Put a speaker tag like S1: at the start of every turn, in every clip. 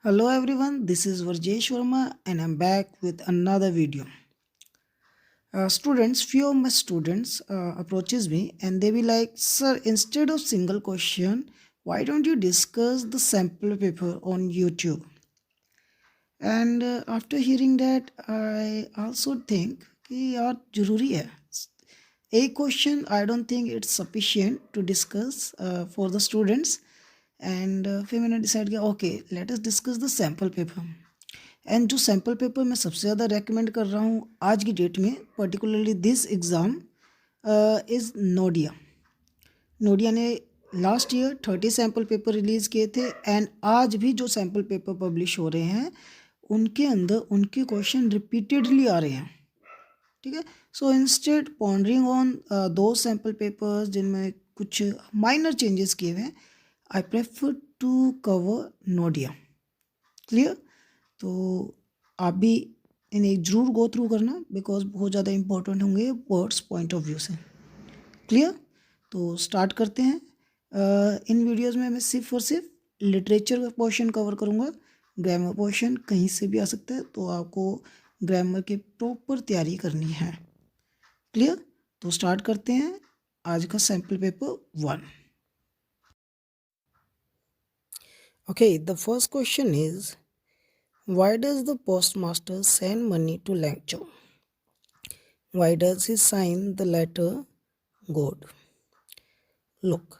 S1: Hello everyone, this is Varjesh Verma and I'm back with another video. Few of my students approaches me and they be like, sir, instead of single question, why don't you discuss the sample paper on YouTube? And after hearing that, I also think कि यार जरूरी है. A question I don't think it's sufficient to discuss for the students. And फिर मैंने decide किया okay let us discuss the sample paper. And जो sample paper मैं सबसे ज़्यादा रेकमेंड कर रहा हूँ आज की डेट में पर्टिकुलरली दिस एग्ज़ाम इज़ नोडिया. नोडिया ने last year 30 sample paper release किए थे एंड आज भी जो सैम्पल पेपर पब्लिश हो रहे हैं उनके अंदर उनके क्वेश्चन रिपीटेडली आ रहे हैं. ठीक है. सो इंस्टेड पॉन्डरिंग ऑन दो सैम्पल पेपर्स जिनमें कुछ माइनर चेंजेस किए हुए हैं, I prefer to cover Nodia. Clear. तो आप भी इन्हें ज़रूर गो थ्रू करना बिकॉज बहुत ज़्यादा इंपॉर्टेंट होंगे वर्ड्स पॉइंट ऑफ व्यू से. क्लियर. तो स्टार्ट करते हैं. इन वीडियोस में मैं सिर्फ और सिर्फ लिटरेचर का पोर्शन कवर करूँगा. ग्रामर पोर्शन कहीं से भी आ सकता है तो आपको ग्रामर की प्रॉपर तैयारी करनी है. क्लियर. तो स्टार्ट करते हैं आज का sample paper 1. Okay, the first question is, why does the postmaster send money to lecture? Why does he sign the letter God? Look,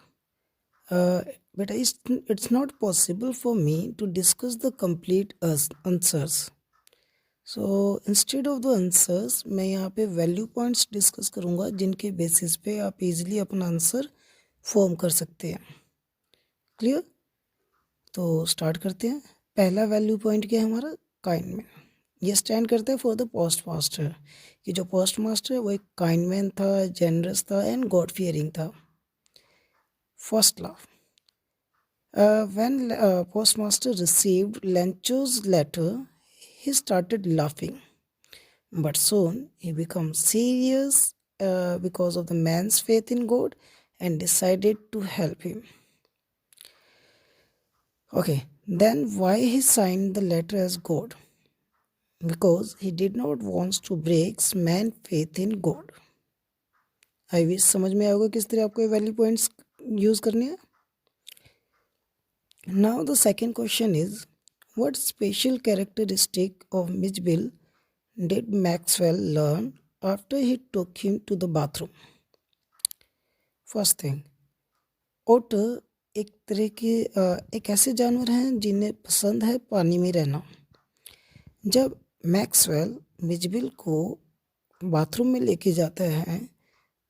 S1: but it's not possible for me to discuss the complete answers. So instead of the answers, मैं यहाँ पे value points discuss करूँगा जिनके basis पे आप easily अपना answer form कर सकते हैं. क्लियर. तो स्टार्ट करते हैं. पहला वैल्यू पॉइंट क्या है हमारा? Kind man. ये स्टैंड करता है फॉर द पोस्ट मास्टर कि जो पोस्ट मास्टर है वो एक काइंड मैन था, जेनरस था एंड गॉड फियरिंग था. First love. When post master received Lencho's letter, he started laughing, but soon he became serious because of the man's faith in God and decided to help him. Okay, then why he signed the letter as God? Because he did not want to break man's faith in God. I wish समझ में आएगा किस तरह आपको value points use करने हैं. Now the second question is, what special characteristic of Mijbil did Maxwell learn after he took him to the bathroom? First thing, otter एक तरह के एक ऐसे जानवर हैं जिन्हें पसंद है पानी में रहना. जब मैक्सवेल मिचबिल को बाथरूम में लेके जाता है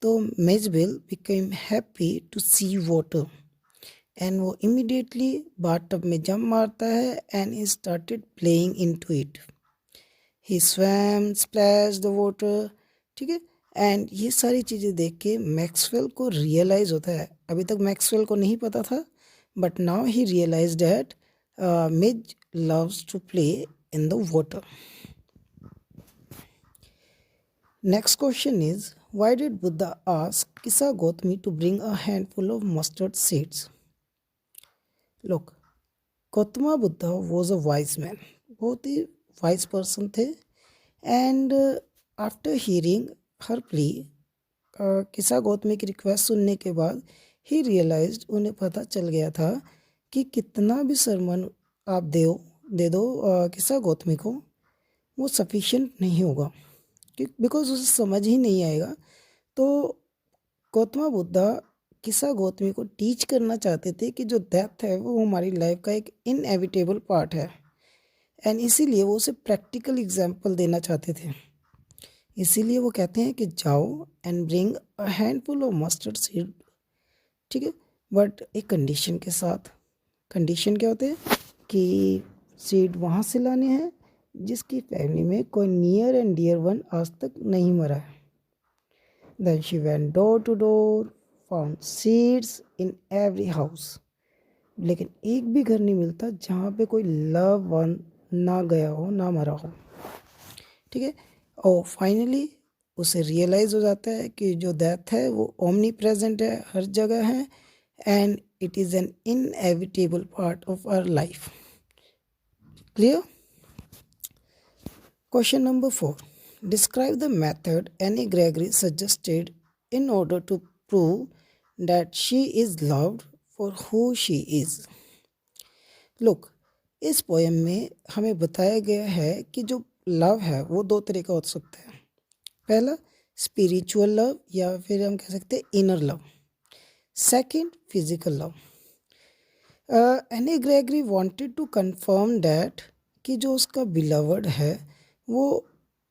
S1: तो Mijbil became happy to see water and वो इमीडिएटली बाथटब में जंप मारता है and he started playing into it. He swam, splash the water. ठीक है. एंड ये सारी चीज़ें देख के मैक्सवेल को रियलाइज़ होता है. अभी तक मैक्सवेल को नहीं पता था बट नाउ ही realize that Mitch loves to play in the water. Next question is, why did Buddha ask Kisa Gotami to bring a handful of mustard seeds? Look, Gautama Buddha was a wise man. बहुत ही wise person थे. And after hearing her plea, किसा गौतमी की request सुनने के बाद ही realized, उन्हें पता चल गया था कि कितना भी सरमन आप दे दो किसा गौतमी को वो सफिशिएंट नहीं होगा बिकॉज उसे समझ ही नहीं आएगा. तो गौतम बुद्धा किसा गौतमी को टीच करना चाहते थे कि जो डेथ है वो हमारी लाइफ का एक इनएविटेबल पार्ट है एंड इसीलिए वो उसे प्रैक्टिकल एग्जाम्पल देना चाहते थे. इसीलिए वो कहते हैं कि जाओ and bring a handful of mustard seed. ठीक है. बट एक कंडीशन के साथ. कंडीशन क्या होते हैं कि सीड वहाँ से लाने हैं जिसकी फैमिली में कोई नियर एंड डियर वन आज तक नहीं मरा है. Then she went door to door, found seeds in every house. लेकिन एक भी घर नहीं मिलता जहाँ पे कोई लव वन ना गया हो, ना मरा हो. ठीक है. और फाइनली उसे रियलाइज़ हो जाता है कि जो डेथ है वो ओमनी प्रेजेंट है, हर जगह है and it is an inevitable part of our life. Clear? Question number 4. Describe the method Annie Gregory suggested in order to prove that she is loved for who she is. Look, इस poem में हमें बताया गया है कि जो love है वो दो तरह का हो सकता है। पहला स्पिरिचुअल लव या फिर हम कह सकते हैं inner love. Second physical love. Annie Gregory wanted to confirm that कि जो उसका बिलवर्ड है वो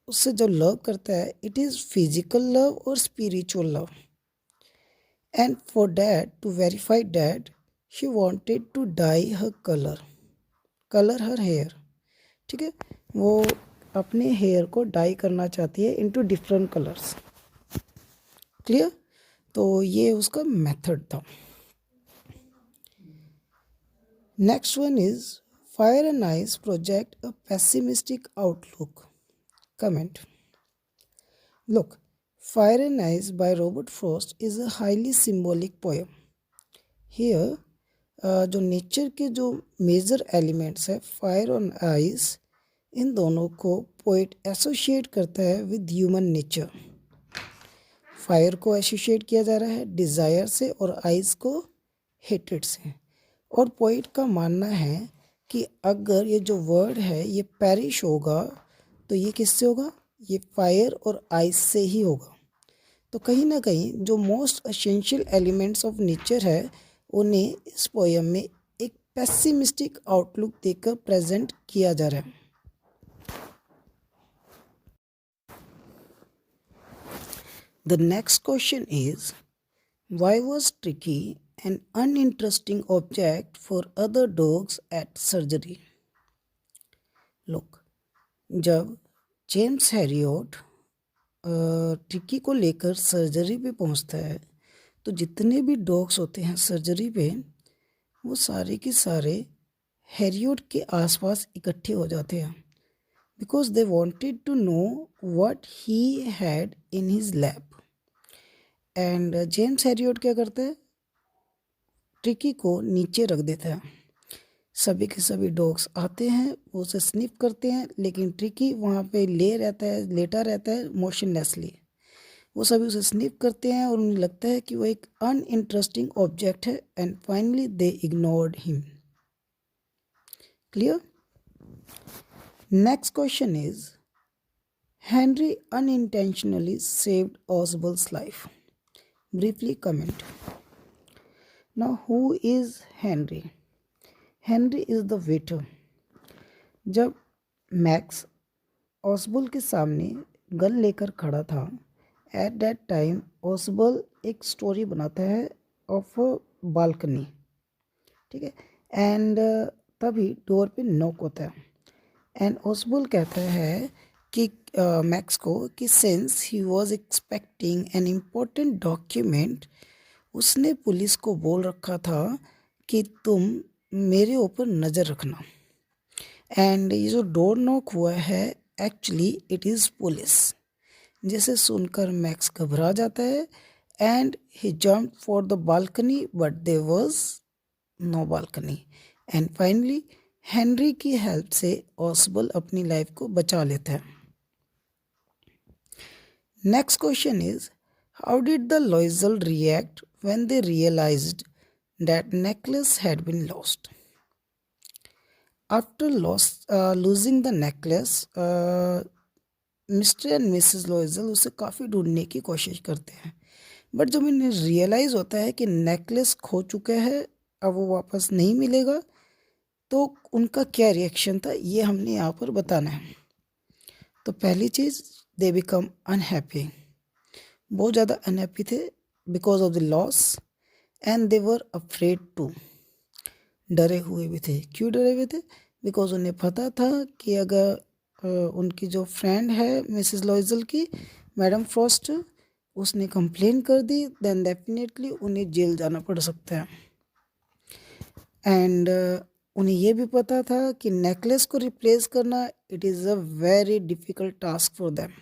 S1: उससे जो लव करता है इट इज़ फिजिकल लव और spiritual love. And for that to verify that she wanted to dye her colour her hair. ठीक है, वो अपने हेयर को डाई करना चाहती है इनटू डिफरेंट कलर्स। क्लियर? तो ये उसका मेथड था। Next one is fire and ice project a pessimistic outlook. Comment. Look, Fire and Ice by Robert Frost is a highly symbolic poem. Here, जो nature के जो मेजर एलिमेंट्स है fire और ice, इन दोनों को पोइट एसोशिएट करता है with human nature. Fire को एसोशिएट किया जा रहा है डिज़ायर से और आइस को हेटेड से। और पोइट का मानना है कि अगर ये जो वर्ड है ये पेरिश होगा तो ये किससे होगा? ये फायर और आइस से ही होगा। तो कहीं ना कहीं जो most essential elements of nature है उन्हें इस पोएम में एक पेसिमिस्टिक आउटलुक देकर प्रेजेंट किया जा रहा है। The next question is why was Tricky an uninteresting object for other dogs at surgery. Look, जब जेम्स हैरियट ट्रिकी को लेकर सर्जरी पे पहुंचता है तो जितने भी डॉग्स होते हैं सर्जरी पे वो सारे के सारे हैरियट के आसपास इकट्ठे हो जाते हैं because they wanted to know what he had in his lab. And James Herriot क्या करता है? ट्रिकी को नीचे रख देता है। सभी के सभी डॉग्स आते हैं, वो उसे स्निफ करते हैं, लेकिन ट्रिकी वहाँ पे लेटा रहता है मोशनलेसली। वो सभी उसे स्निफ करते हैं और उन्हें लगता है कि वो एक अनइंटरेस्टिंग ऑब्जेक्ट है and finally they ignored him. Clear? Next question is Henry unintentionally saved Oswald's life. Briefly comment. Now, who is Henry? Henry is the waiter. जब मैक्स ऑसबल के सामने गन लेकर खड़ा था एट दैट टाइम ऑसबल एक story बनाता है ऑफ अ बालकनी। ठीक है, एंड तभी डोर पे नॉक होता है एंड ऑसबल कहता है कि मैक्स को कि since he was expecting an important document, उसने पुलिस को बोल रखा था कि तुम मेरे ऊपर नज़र रखना। एंड ये जो डोर नॉक हुआ है एक्चुअली इट इज़ पुलिस। जिसे सुनकर मैक्स घबरा जाता है and he jump for the balcony but there was no balcony. And finally Henry की हेल्प से ऑसबल अपनी लाइफ को बचा लेता है। Next question is how did the Loisel react when they realized that necklace had been lost. After losing the necklace, Mr and Mrs Loisel उसे काफ़ी ढूंढने की कोशिश करते हैं, बट जब इन्हें रियलाइज़ होता है कि नेकलेस खो चुका है, अब वो वापस नहीं मिलेगा, तो उनका क्या रिएक्शन था ये हमने यहाँ पर बताना है। तो पहली चीज़, दे बिकम अनहैप्पी, बहुत ज़्यादा अनहैप्पी थे because of the loss and they were afraid to, डरे हुए भी थे। क्यों डरे हुए थे? बिकॉज उन्हें पता था कि अगर उनकी जो फ्रेंड है मिसेस लॉयजल की, मैडम फ्रॉस्ट, उसने कंप्लेन कर दी देन डेफिनेटली उन्हें जेल जाना पड़ सकता है। एंड उन्हें ये भी पता था कि नेकलेस को रिप्लेस करना it is a very difficult task for them,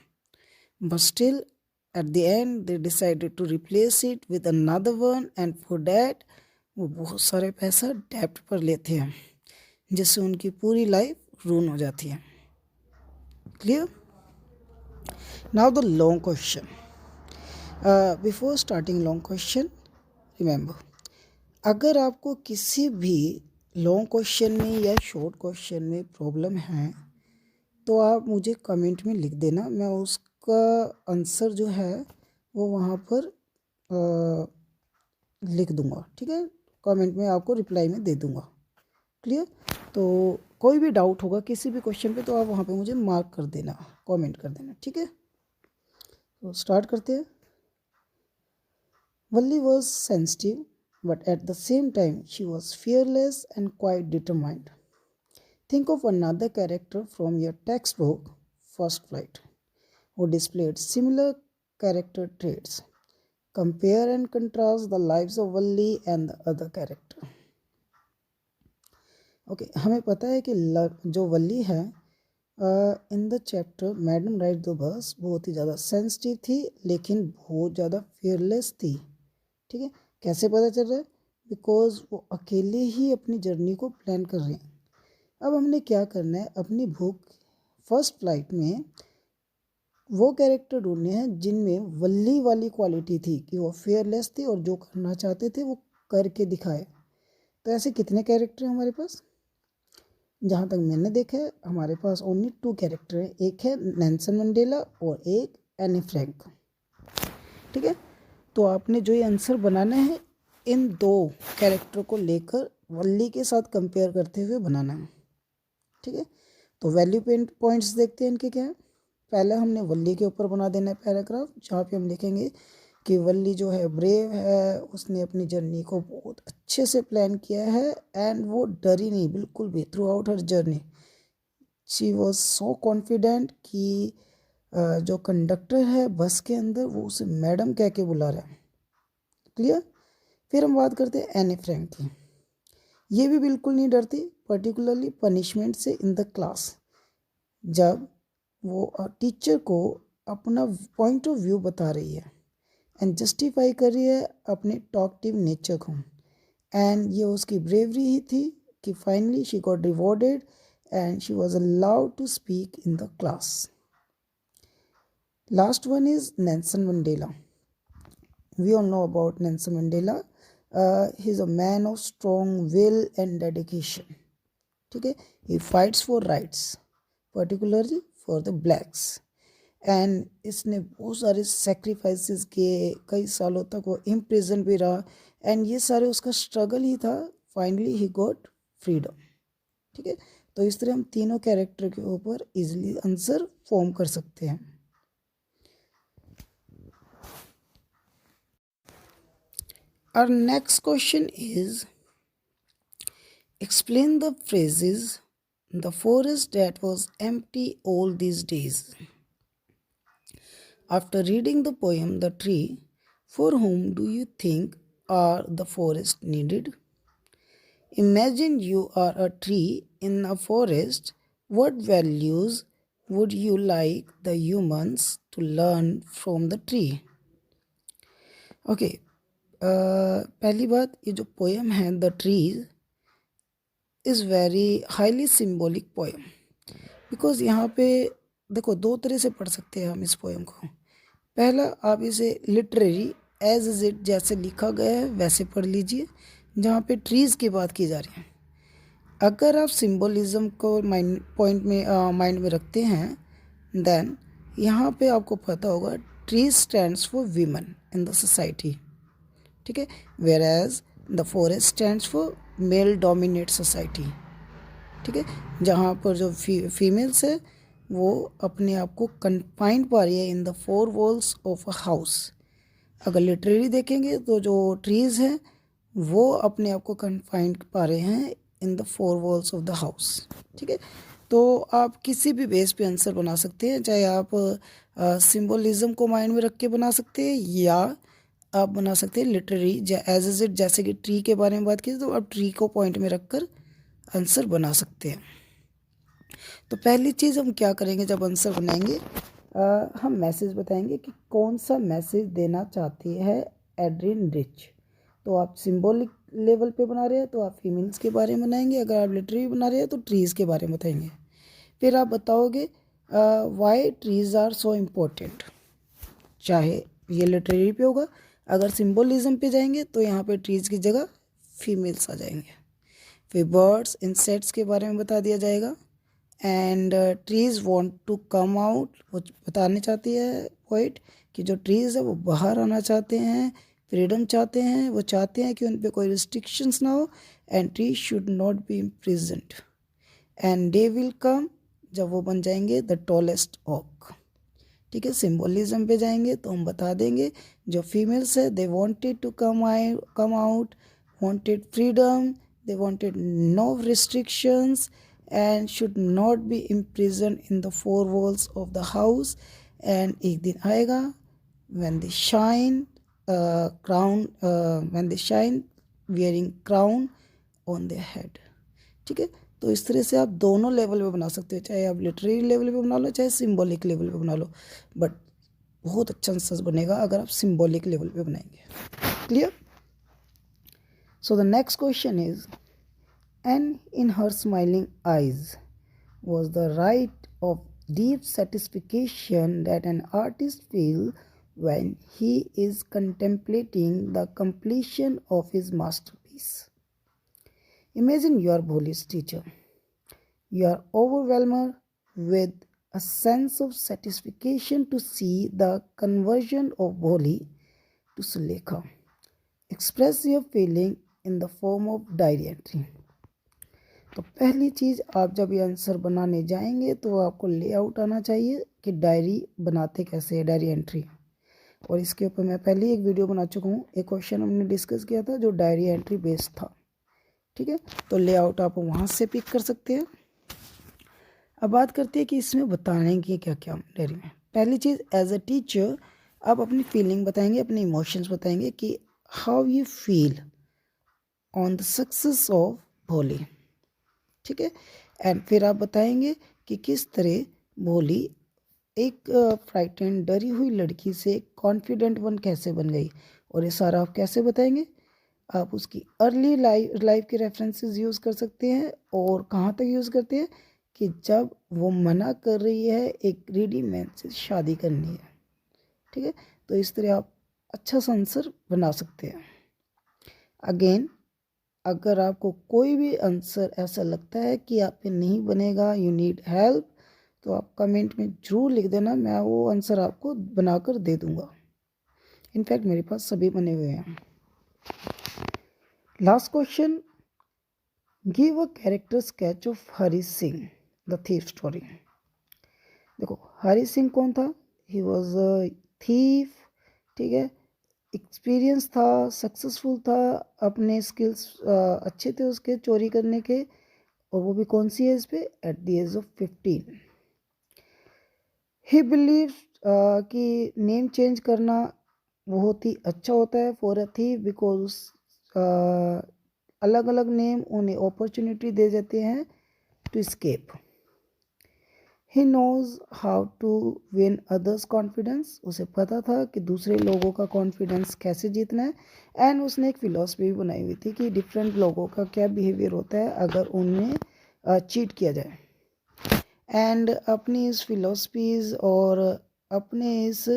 S1: but still at the end they decided to replace it with another one and for that वो बहुत सारे पैसा डेप्ट पर लेते हैं जिससे उनकी पूरी लाइफ रून हो जाती है। Clear? Now the long question. Before starting long question, remember, अगर आपको किसी भी लॉन्ग क्वेश्चन में या शॉर्ट क्वेश्चन में प्रॉब्लम है तो आप मुझे कमेंट में लिख देना, मैं उसका आंसर जो है वो वहाँ पर लिख दूँगा। ठीक है, कमेंट में आपको रिप्लाई में दे दूँगा। क्लियर? तो कोई भी डाउट होगा किसी भी क्वेश्चन पे तो आप वहाँ पे मुझे मार्क कर देना, कमेंट कर देना। ठीक है, तो स्टार्ट करते हैं। Valli was sensitive, but at the same time she was fearless and quite determined. Think of another character from your textbook, First Flight, who displayed similar character traits. Compare and contrast the lives of Valli and the other character. Okay हमें पता है कि जो वल्ली है in the chapter madam ride the bus बहुत ही ज़्यादा sensitive थी लेकिन बहुत ज़्यादा फियरलेस थी। ठीक है, कैसे पता चल रहा है? बिकॉज वो अकेले ही अपनी जर्नी को प्लान कर रहे हैं। अब हमने क्या करना है, अपनी बुक फर्स्ट फ्लाइट में वो कैरेक्टर ढूंढने हैं जिनमें वल्ली वाली क्वालिटी थी कि वो फेयरलेस थे और जो करना चाहते थे वो करके दिखाए। तो ऐसे कितने कैरेक्टर हैं हमारे पास? जहाँ तक मैंने देखा है हमारे पास ओनली 2 कैरेक्टर हैं, एक है नेल्सन मंडेला और एक एनी फ्रैंक। ठीक है, तो आपने जो ये आंसर बनाना है इन 2 कैरेक्टर को लेकर वल्ली के साथ कंपेयर करते हुए बनाना है। ठीक है, तो वैल्यू पॉइंट्स देखते हैं इनके क्या है। पहले हमने वल्ली के ऊपर बना देना है पैराग्राफ, जहाँ पे हम लिखेंगे कि वल्ली जो है ब्रेव है, उसने अपनी जर्नी को बहुत अच्छे से प्लान किया है एंड वो डरी नहीं बिल्कुल भी through out her journey. She was so confident कि जो कंडक्टर है बस के अंदर वो उसे मैडम कह के बुला रहा है। क्लियर? फिर हम बात करते हैं एनी फ्रैंक की। ये भी बिल्कुल नहीं डरती, पर्टिकुलरली पनिशमेंट से इन द क्लास। जब वो टीचर को अपना पॉइंट ऑफ व्यू बता रही है एंड जस्टिफाई कर रही है अपने टॉकटिव नेचर को, एंड ये उसकी ब्रेवरी ही थी कि finally she got rewarded and she was allowed to speak in the class. Last one is Nelson Mandela. We all know about Nelson Mandela. He is a man of strong will and dedication. ठीक है, he fights for rights, particularly for the blacks, and इसने बहुत सारे sacrifices किए, कई सालों तक वो इम्प्रिजन भी रहा एंड ये सारे उसका स्ट्रगल ही था। Finally he got freedom. ठीक है, तो इस तरह हम तीनों कैरेक्टर के ऊपर इजीली आंसर फॉर्म कर सकते हैं। Our next question is, explain the phrases the forest that was empty all these days. After reading the poem The Tree, for whom do you think are the forest needed? Imagine you are a tree in a forest. What values would you like the humans to learn from the tree? Okay, पहली बात, ये जो poem है the trees is very highly symbolic poem. Because यहाँ पे देखो 2 तरह से पढ़ सकते हैं हम इस पोएम को। पहला, आप इसे लिटरेरी एज इज इट जैसे लिखा गया है वैसे पढ़ लीजिए, जहाँ पे ट्रीज़ की बात की जा रही है। अगर आप सिंबोलिज्म को माइंड में रखते हैं देन यहाँ पे आपको पता होगा tree stands for women in the society. ठीक है, whereas the forest stands for male dominate society. ठीक है, जहाँ पर जो फीमेल्स है वो अपने आप को कन्फाइंड पा रही है in the 4 walls of a house. अगर लिटरेरी देखेंगे तो जो ट्रीज़ हैं वो अपने आप को कन्फाइंड पा रहे हैं in the 4 walls of the house. ठीक है, तो आप किसी भी बेस पे आंसर बना सकते हैं, चाहे आप सिंबोलिज्म को माइंड में रख के बना सकते हैं या आप बना सकते हैं लिटरेरी एज इज इट। जैसे कि ट्री के बारे में बात की तो आप ट्री को पॉइंट में रखकर आंसर बना सकते हैं। तो पहली चीज़ हम क्या करेंगे जब आंसर बनाएंगे, हम मैसेज बताएंगे कि कौन सा मैसेज देना चाहती है एड्रिन रिच। तो आप सिंबॉलिक लेवल पे बना रहे हैं तो आप फीमेल्स के बारे में बनाएंगे, अगर आप लिटरेरी बना रहे हैं तो ट्रीज़ के बारे में बताएंगे। फिर आप बताओगे why trees are so important, चाहे ये लिटरेरी पे होगा। अगर सिंबोलिज्म पे जाएंगे तो यहाँ पे ट्रीज की जगह फीमेल्स आ जाएंगे। फिर बर्ड्स इंसेक्ट्स के बारे में बता दिया जाएगा। And trees want to come out, वो बताने चाहती है पोइट कि जो ट्रीज है वो बाहर आना चाहते हैं, फ्रीडम चाहते हैं, वो चाहते हैं कि उन पे कोई रिस्ट्रिक्शंस ना हो। And tree should not be imprisoned and they will come, जब वो बन जाएंगे द टॉलेस्ट ओक। ठीक है, सिंबोलिज्म पे जाएंगे तो हम बता देंगे जो फीमेल्स है they wanted to come out, wanted freedom, they wanted no restrictions and should not be imprisoned in the four walls of the house. And एक दिन आएगा when they shine when they shine wearing crown on their head। ठीक है, तो इस तरह से आप दोनों लेवल पे बना सकते हो, चाहे आप लिटरेरी लेवल पे बना लो चाहे सिंबॉलिक लेवल पे बना लो, बट बहुत अच्छा आंसर बनेगा अगर आप सिंबॉलिक लेवल पे बनाएंगे। Clear? So the next question is, and in her smiling eyes was the light of deep satisfaction that an artist feels when he is contemplating the completion of his masterpiece. Imagine you are Bholi's teacher. You are overwhelmed with a sense of satisfaction to see the conversion of Bholi to Sulekha. Express your feeling in the form of diary entry। तो पहली चीज़, आप जब ये answer बनाने जाएंगे तो आपको layout आना चाहिए कि डायरी बनाते कैसे है, डायरी एंट्री। और इसके ऊपर मैं पहले एक वीडियो बना चुका हूँ, एक क्वेश्चन हमने डिस्कस किया था जो डायरी एंट्री बेस्ड था। ठीक है, तो लेआउट आप वहाँ से पिक कर सकते हैं। अब बात करते हैं कि इसमें बताने की क्या क्या डायरी में। पहली चीज़, एज अ टीचर आप अपनी फीलिंग बताएंगे, अपने इमोशंस बताएंगे कि how you feel on the success of भोली। ठीक है, एंड फिर आप बताएंगे कि किस तरह भोली एक फ्राइटेंड डरी हुई लड़की से कॉन्फिडेंट वन कैसे बन गई। और ये सारा आप कैसे बताएंगे? आप उसकी अर्ली लाइफ के रेफरेंसेस यूज़ कर सकते हैं। और कहाँ तक यूज़ करते हैं कि जब वो मना कर रही है एक ग्रीडी मैन से शादी करनी है। ठीक है, तो इस तरह आप अच्छा सा आंसर बना सकते हैं। अगेन, अगर आपको कोई भी आंसर ऐसा लगता है कि आप पे नहीं बनेगा, यू नीड हेल्प, तो आप कमेंट में ज़रूर लिख देना, मैं वो आंसर आपको बनाकर दे दूंगा। इनफैक्ट मेरे पास सभी बने हुए हैं। Last question, give a character sketch of Hari Singh the thief story. देखो, हरी सिंह कौन था? He was a thief. ठीक है, एक्सपीरियंस था, सक्सेसफुल था, अपने स्किल्स अच्छे थे उसके चोरी करने के, और वो भी कौन सी एज पे? At the age of 15। He believe कि नेम चेंज करना बहुत ही अच्छा होता है फॉर अ थीफ, बिकॉज अलग अलग नेम उन्हें अपॉर्चुनिटी दे देते हैं to escape. He knows how to win others confidence, उसे पता था कि दूसरे लोगों का कॉन्फिडेंस कैसे जीतना है। एंड उसने एक फिलॉसफी भी बनाई हुई थी कि डिफरेंट लोगों का क्या बिहेवियर होता है अगर उन्हें चीट किया जाए। एंड अपनी इस फिलॉसफीज़ और अपने इस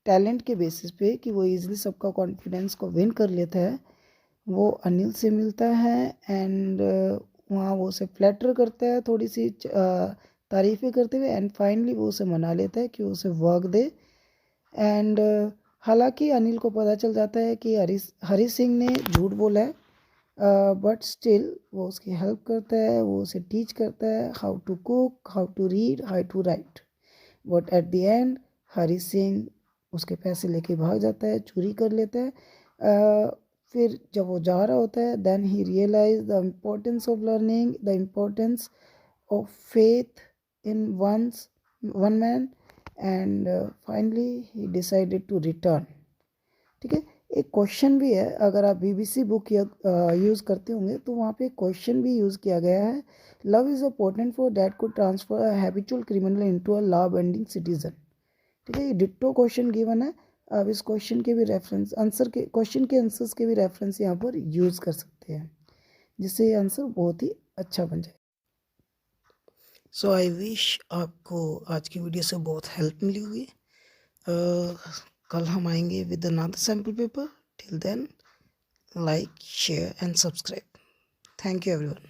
S1: टैलेंट के बेसिस पे कि वो इजीली सबका कॉन्फिडेंस को विन कर लेता है, वो अनिल से मिलता है। एंड वहाँ वो उसे फ्लैटर करता है, थोड़ी सी तारीफ़ें करते हुए, एंड फाइनली वो उसे मना लेता है कि उसे वर्क दे। एंड हालांकि अनिल को पता चल जाता है कि हरी सिंह ने झूठ बोला है, बट स्टिल वो उसकी हेल्प करता है, वो उसे टीच करता है how to cook, how to read, how to write. But at the end Hari Singh उसके पैसे लेके भाग जाता है, चोरी कर लेता है। फिर जब वो जा रहा होता है, then he realize the importance of learning, the importance of faith in one man, and finally he decided to return. ठीक है, एक क्वेश्चन भी है, अगर आप BBC बुक यूज़ करते होंगे तो वहाँ पे क्वेश्चन भी यूज़ किया गया है, love is a portent for that could transfer a habitual criminal into a law bending citizen. ठीक है, ये डिट्टो क्वेश्चन गिवन है। आप इस क्वेश्चन के भी रेफरेंस आंसर के क्वेश्चन के आंसर्स के भी रेफरेंस यहाँ पर यूज़ कर सकते हैं, जिससे ये आंसर बहुत ही अच्छा बन जाए। सो आई विश आपको आज की वीडियो से बहुत हेल्प मिली होगी। कल हम आएंगे with another sample paper. Till then, like, share and subscribe. Thank you everyone.